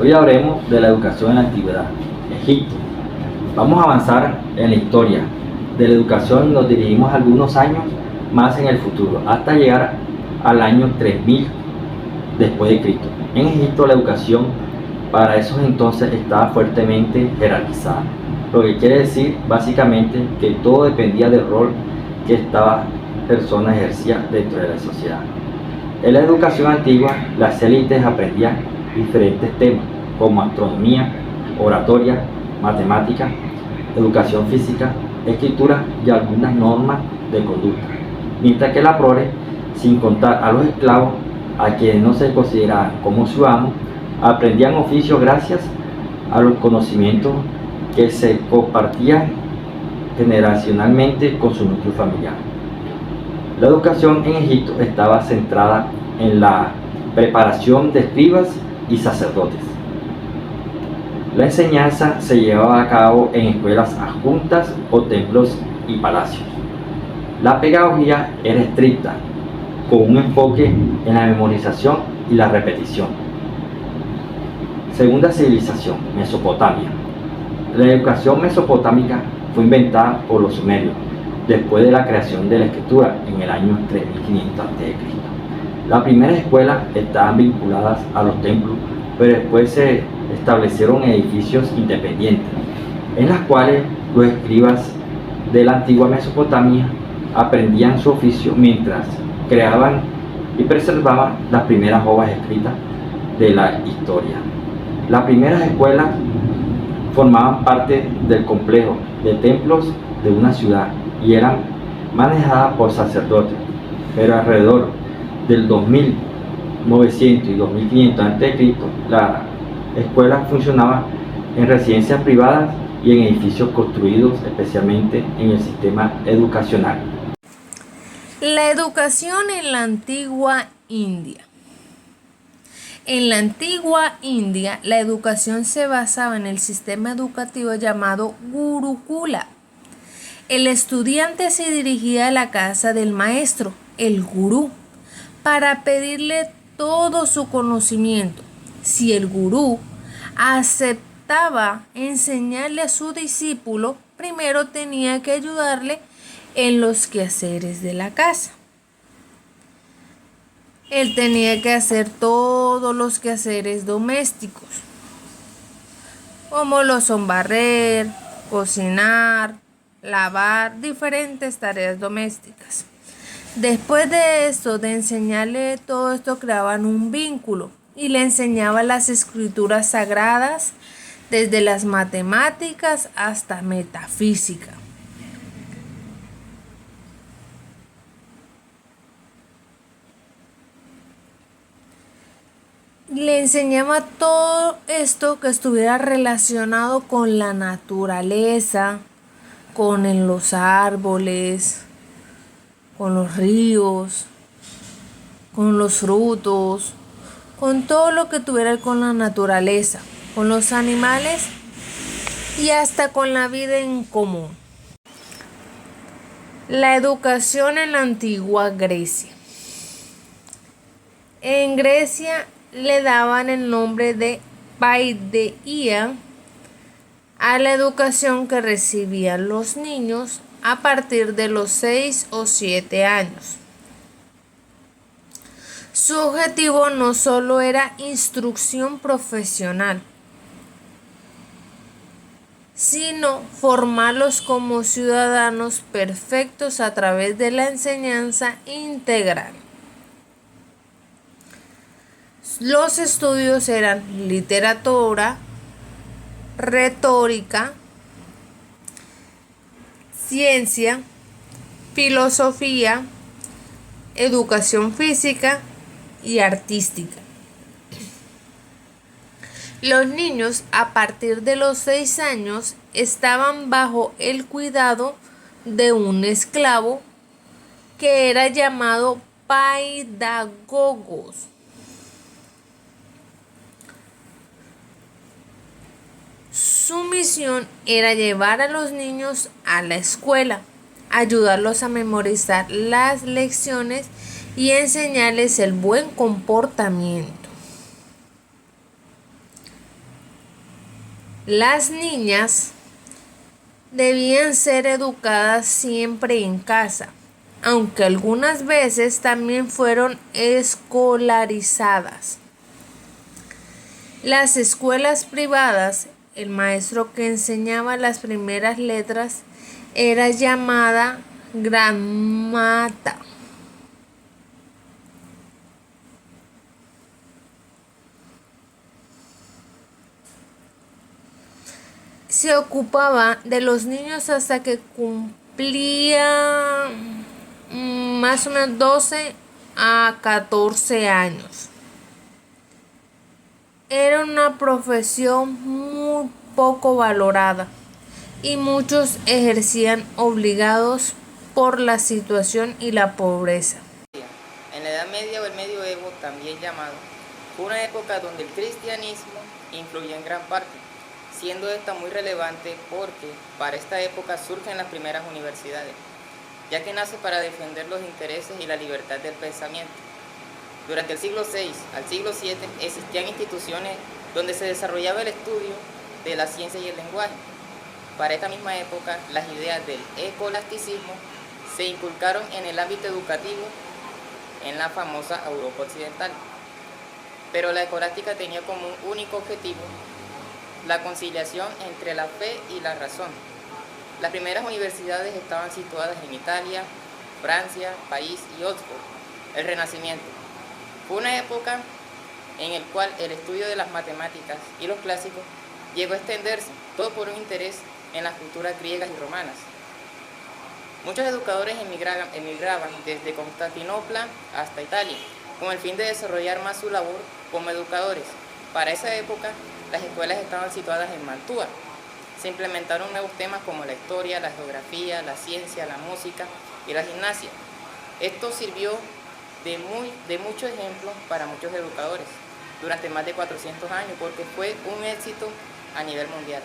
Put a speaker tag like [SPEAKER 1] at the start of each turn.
[SPEAKER 1] Hoy hablaremos de la educación en la antigüedad, Egipto. Vamos a avanzar en la historia de la educación y nos dirigimos algunos años más en el futuro, hasta llegar al año 3000 después de Cristo. En Egipto la educación para esos entonces estaba fuertemente jerarquizada, lo que quiere decir básicamente que todo dependía del rol que esta persona ejercía dentro de la sociedad. En la educación antigua, las élites aprendían diferentes temas como astronomía, oratoria, matemática, educación física, escritura y algunas normas de conducta, mientras que la prole, sin contar a los esclavos, a quienes no se consideraban como su amo, aprendían oficios gracias a los conocimientos que se compartían generacionalmente con su núcleo familiar. La educación en Egipto estaba centrada en la preparación de escribas y sacerdotes. La enseñanza se llevaba a cabo en escuelas adjuntas o templos y palacios. La pedagogía era estricta, con un enfoque en la memorización y la repetición. Segunda civilización, Mesopotamia. La educación mesopotámica fue inventada por los sumerios después de la creación de la escritura en el año 3500 a.C. Las primeras escuelas estaban vinculadas a los templos, pero después se establecieron edificios independientes, en las cuales los escribas de la antigua Mesopotamia aprendían su oficio mientras creaban y preservaban las primeras obras escritas de la historia. Las primeras escuelas formaban parte del complejo de templos de una ciudad y eran manejadas por sacerdotes, pero alrededor del 2900 y 2500 a.C. la escuela funcionaba en residencias privadas y en edificios construidos especialmente en el sistema educacional.
[SPEAKER 2] La educación en la antigua India. En la antigua India, la educación se basaba en el sistema educativo llamado Gurukula. El estudiante se dirigía a la casa del maestro, el gurú, para pedirle todo su conocimiento. Si el gurú aceptaba enseñarle a su discípulo, primero tenía que ayudarle en los quehaceres de la casa. Él tenía que hacer todos los quehaceres domésticos, como lo son barrer, cocinar, lavar, diferentes tareas domésticas. Después de esto, de enseñarle todo esto, creaban un vínculo y le enseñaban las escrituras sagradas, desde las matemáticas hasta metafísica. Le enseñaba todo esto que estuviera relacionado con la naturaleza, con los árboles, con los ríos, con los frutos, con todo lo que tuviera con la naturaleza, con los animales y hasta con la vida en común. La educación en la antigua Grecia. En Grecia le daban el nombre de paideia a la educación que recibían los niños a partir de los 6 o 7 años. Su objetivo no solo era instrucción profesional, sino formarlos como ciudadanos perfectos a través de la enseñanza integral. Los estudios eran literatura, retórica, ciencia, filosofía, educación física y artística. Los niños a partir de los 6 años estaban bajo el cuidado de un esclavo que era llamado paidagogos. Su misión era llevar a los niños a la escuela, ayudarlos a memorizar las lecciones y enseñarles el buen comportamiento. Las niñas debían ser educadas siempre en casa, aunque algunas veces también fueron escolarizadas. Las escuelas privadas, el maestro que enseñaba las primeras letras era llamada gramata. Se ocupaba de los niños hasta que cumplían más o menos 12 a 14 años. Era una profesión muy poco valorada y muchos ejercían obligados por la situación y la pobreza.
[SPEAKER 3] En la Edad Media o el Medioevo, también llamado, fue una época donde el cristianismo influyó en gran parte, siendo esta muy relevante porque para esta época surgen las primeras universidades, ya que nace para defender los intereses y la libertad del pensamiento. Durante el siglo VI al siglo VII existían instituciones donde se desarrollaba el estudio de la ciencia y el lenguaje. Para esta misma época, las ideas del escolasticismo se inculcaron en el ámbito educativo en la famosa Europa occidental. Pero la escolástica tenía como un único objetivo la conciliación entre la fe y la razón. Las primeras universidades estaban situadas en Italia, Francia, París y Oxford. El Renacimiento fue una época en la cual el estudio de las matemáticas y los clásicos llegó a extenderse, todo por un interés en las culturas griegas y romanas. Muchos educadores emigraban desde Constantinopla hasta Italia, con el fin de desarrollar más su labor como educadores. Para esa época, las escuelas estaban situadas en Mantua. Se implementaron nuevos temas como la historia, la geografía, la ciencia, la música y la gimnasia. Esto sirvió de mucho ejemplo para muchos educadores durante más de 400 años porque fue un éxito a nivel mundial.